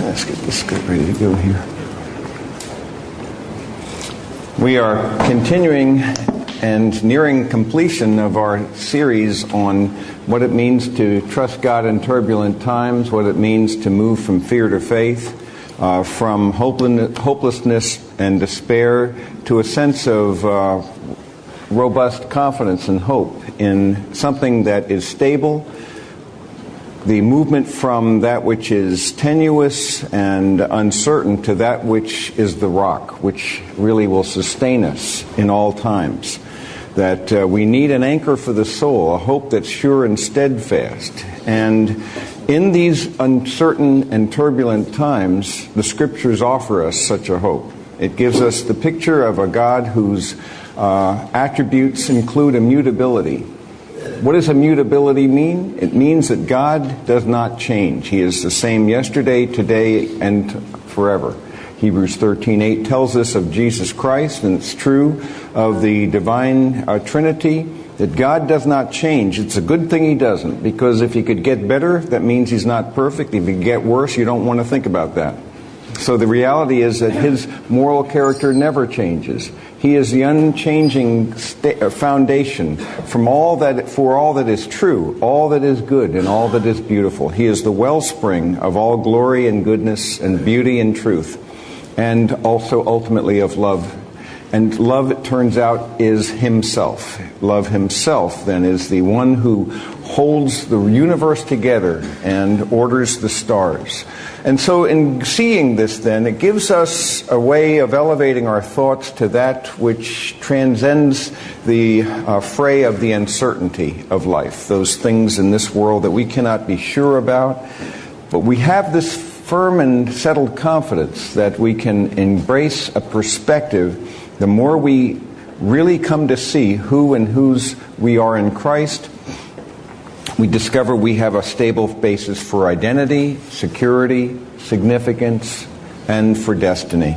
Let's get this ready to go here. We are continuing and nearing completion of our series on what it means to trust God in turbulent times, what it means to move from fear to faith, from hopelessness and despair to a sense of robust confidence and hope in something that is stable, the movement from that which is tenuous and uncertain to that which is the rock, which really will sustain us in all times. That we need an anchor for the soul, a hope that's sure and steadfast. And in these uncertain and turbulent times, the Scriptures offer us such a hope. It gives us the picture of a God whose attributes include immutability. What does immutability mean? It means that God does not change. He is the same yesterday, today, and forever. Hebrews 13:8 tells us of Jesus Christ, and it's true of the divine Trinity, that God does not change. It's a good thing He doesn't, because if He could get better, that means He's not perfect. If He could get worse, you don't want to think about that. So the reality is that His moral character never changes. He is the unchanging foundation for all that is true, all that is good, and all that is beautiful. He is the wellspring of all glory and goodness and beauty and truth, and also ultimately of love. And love, it turns out, is Himself. Love Himself, then, is the one who holds the universe together and orders the stars. And so in seeing this, then, it gives us a way of elevating our thoughts to that which transcends the fray of the uncertainty of life, those things in this world that we cannot be sure about. But we have this firm and settled confidence that we can embrace a perspective. The more we really come to see who and whose we are in Christ, we discover we have a stable basis for identity, security, significance, and for destiny.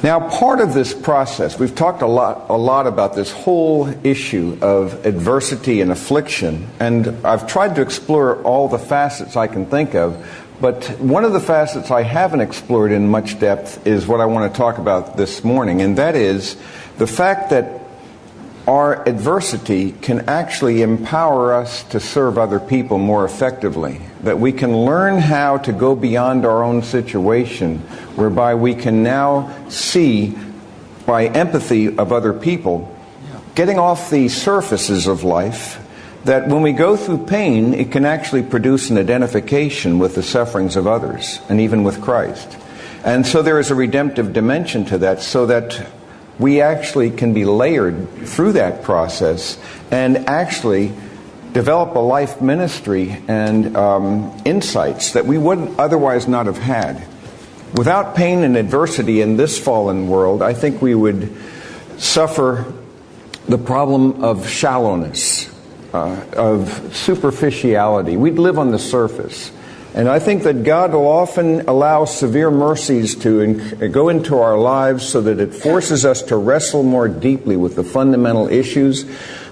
Now, part of this process, we've talked a lot about this whole issue of adversity and affliction, and I've tried to explore all the facets I can think of. But one of the facets I haven't explored in much depth is what I want to talk about this morning, and that is the fact that our adversity can actually empower us to serve other people more effectively. That we can learn how to go beyond our own situation, whereby we can now see, by empathy of other people, getting off the surfaces of life, that when we go through pain, it can actually produce an identification with the sufferings of others, and even with Christ. And so there is a redemptive dimension to that, so that we actually can be layered through that process and actually develop a life ministry and insights that we would otherwise not have had. Without pain and adversity in this fallen world, I think we would suffer the problem of shallowness, of superficiality. We'd live on the surface. And I think that God will often allow severe mercies to go into our lives so that it forces us to wrestle more deeply with the fundamental issues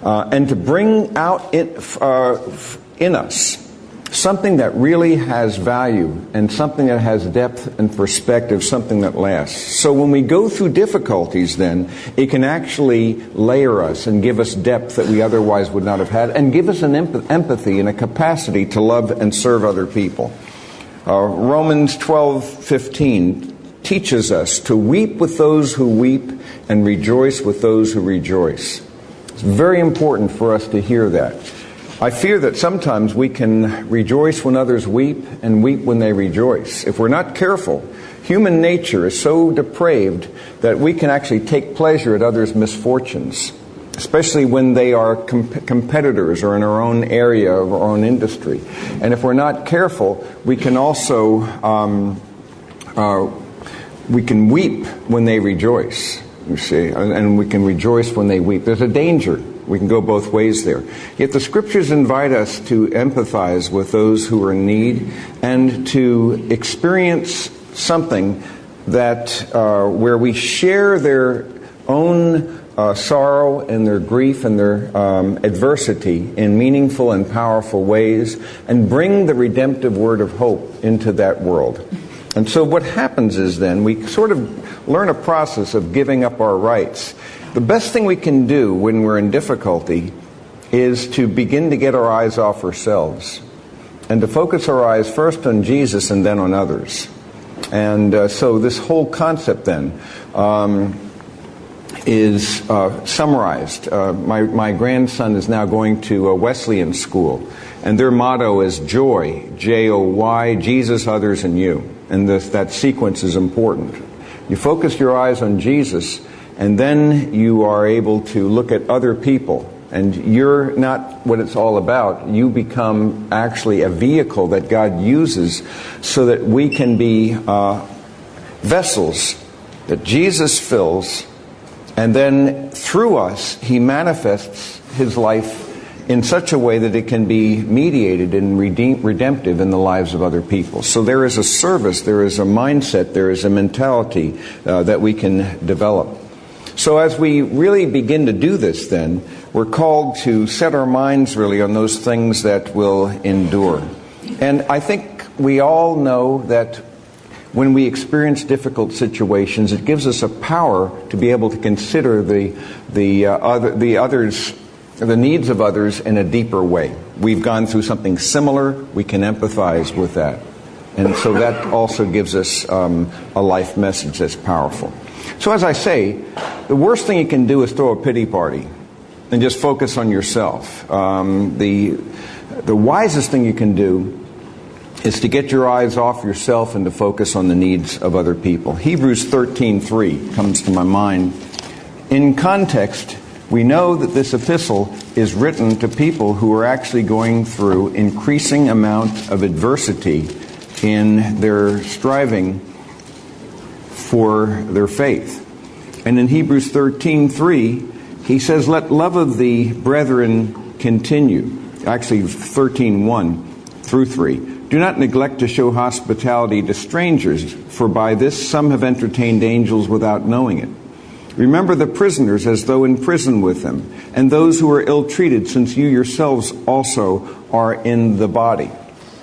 and to bring out in us something that really has value and something that has depth and perspective, something that lasts. So when we go through difficulties, then, it can actually layer us and give us depth that we otherwise would not have had, and give us an empathy and a capacity to love and serve other people. Romans 12:15 teaches us to weep with those who weep and rejoice with those who rejoice. It's very important for us to hear that. I fear that sometimes we can rejoice when others weep and weep when they rejoice. If we're not careful, human nature is so depraved that we can actually take pleasure at others' misfortunes, especially when they are competitors or in our own area of our own industry. And if we're not careful, we can also we can weep when they rejoice, you see, and we can rejoice when they weep. There's a danger. We can go both ways there. Yet the Scriptures invite us to empathize with those who are in need and to experience something that where we share their own sorrow and their grief and their adversity in meaningful and powerful ways, and bring the redemptive word of hope into that world. And so what happens is then we sort of learn a process of giving up our rights. The best thing we can do when we're in difficulty is to begin to get our eyes off ourselves and to focus our eyes first on Jesus and then on others. And so this whole concept then is summarized. My grandson is now going to a Wesleyan school, and their motto is JOY, J-O-Y, Jesus, others, and you. And that sequence is important. You focus your eyes on Jesus, and then you are able to look at other people. And you're not what it's all about. You become actually a vehicle that God uses so that we can be vessels that Jesus fills, and then through us, He manifests His life in such a way that it can be mediated and redemptive in the lives of other people. So there is a service, there is a mindset, there is a mentality that we can develop. So as we really begin to do this then, we're called to set our minds really on those things that will endure. And I think we all know that when we experience difficult situations, it gives us a power to be able to consider the needs of others in a deeper way. We've gone through something similar, we can empathize with that. And so that also gives us a life message that's powerful. So as I say, the worst thing you can do is throw a pity party and just focus on yourself. The wisest thing you can do is to get your eyes off yourself and to focus on the needs of other people. Hebrews 13:3 comes to my mind. In context, we know that this epistle is written to people who are actually going through increasing amount of adversity in their striving for their faith. And in Hebrews 13:3, he says, let love of the brethren continue. Actually, 13:1 through 3. Do not neglect to show hospitality to strangers, for by this some have entertained angels without knowing it. Remember the prisoners as though in prison with them, and those who are ill-treated, since you yourselves also are in the body.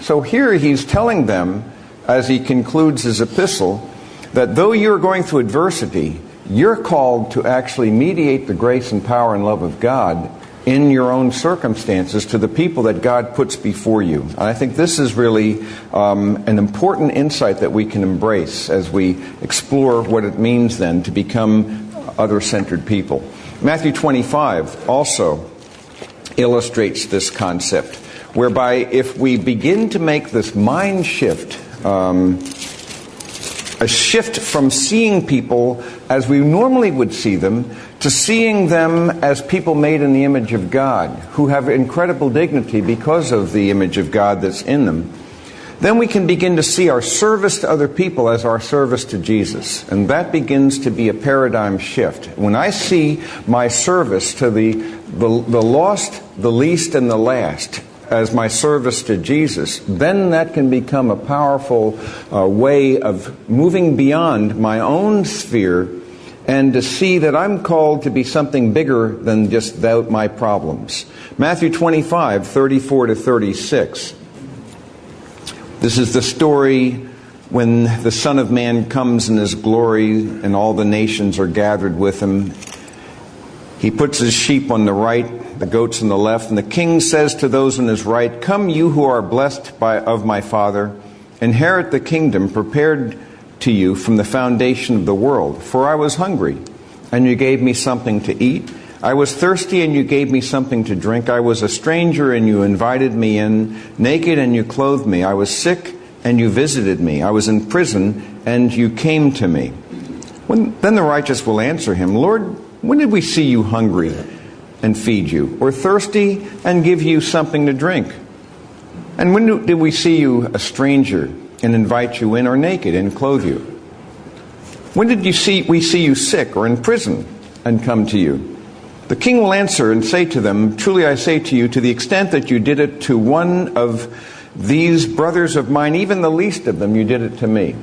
So here he's telling them, as he concludes his epistle, that though you're going through adversity, you're called to actually mediate the grace and power and love of God in your own circumstances to the people that God puts before you. And I think this is really an important insight that we can embrace as we explore what it means then to become other-centered people. Matthew 25 also illustrates this concept, whereby if we begin to make this mind shift, a shift from seeing people as we normally would see them to seeing them as people made in the image of God, who have incredible dignity because of the image of God that's in them, then we can begin to see our service to other people as our service to Jesus. And that begins to be a paradigm shift. When I see my service to the lost, the least, and the last as my service to Jesus, then that can become a powerful way of moving beyond my own sphere and to see that I'm called to be something bigger than just my problems. Matthew 25, 34 to 36. This is the story when the Son of Man comes in His glory and all the nations are gathered with Him. He puts His sheep on the right, the goats on the left, and the King says to those on His right, "Come, you who are blessed of my Father, inherit the kingdom prepared to you from the foundation of the world. For I was hungry, and you gave me something to eat. I was thirsty, and you gave me something to drink. I was a stranger, and you invited me in. Naked, and you clothed me. I was sick, and you visited me. I was in prison, and you came to me." Then the righteous will answer Him, "Lord, when did we see you hungry and feed you, or thirsty and give you something to drink? And when did we see you a stranger and invite you in, or naked and clothe you? When did we see you sick or in prison and come to you?" The King will answer and say to them, "Truly I say to you, to the extent that you did it to one of these brothers of mine, even the least of them, you did it to me."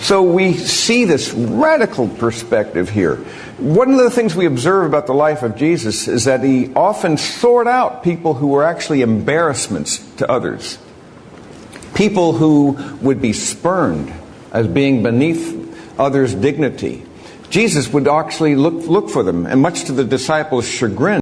So we see this radical perspective here. One of the things we observe about the life of Jesus is that He often sought out people who were actually embarrassments to others. People who would be spurned. as being beneath others' dignity. Jesus would actually look for them, and much to the disciples' chagrin,